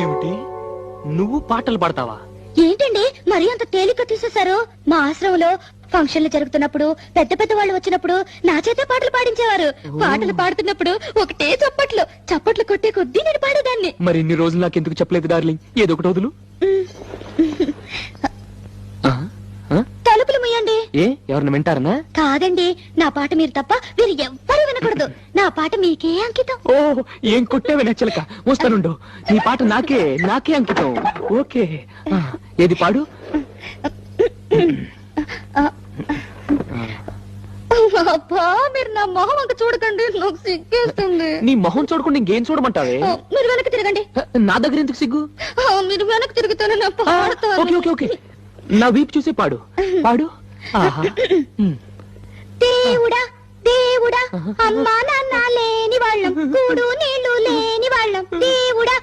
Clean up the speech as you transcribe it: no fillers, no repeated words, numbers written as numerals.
ఏమిటి, నువ్వు పాటలు పాడతావా? ఏంటండి మరీ అంత తేలిక తీసేశారు? మా ఆశ్రమంలో ఫంక్షన్లు జరుగుతున్నప్పుడు పెద్ద పెద్ద వాళ్ళు వచ్చినప్పుడు నా చేతే పాటలు పాడించేవారు. పాటలు పాడుతున్నప్పుడు ఒకటే చప్పట్లు చప్పట్లు కొట్టే కొద్దీ నేను పాడేదాన్ని. మరి ఇన్ని రోజులు నాకెందుకు చెప్పలేదు డార్లింగ్? ఏదో ఒకటి వదులు. తలుపులు ముయ్యండి. ఏ ఎవరిని వింటారనా? కాదండి, నా పాట మీరు తప్ప మీరు ఎవ్వరూ వినకూడదు. నా పాట మీకే అంకితం. ఓ ఏం కొట్టేవే నచ్చలక, వస్తానుండు. నీ పాట నాకే అంకితం. ఓకే, ఏది పాడు. అబ్బా, మీరు నా మొహం అంక చూడకండి, నాకు సిగ్గేస్తుంది. నీ మొహం చూడకుండా ఇంకేం చూడమంటావే? మీరు వెనక్కి తిరగండి. నా దగ్గర ఎందుకు సిగ్గు? మీరు వెనక్కి తిరుగుతాను, నా పాడతాను. ఓకే ఓకే ఓకే, నా వీపు చూసి పాడు పాడు. ఆహా. దేవుడా దేవుడా, అమ్మా నాన్న లేని వాళ్ళం, కూడు నీళ్లు లేని వాళ్ళం, దేవుడా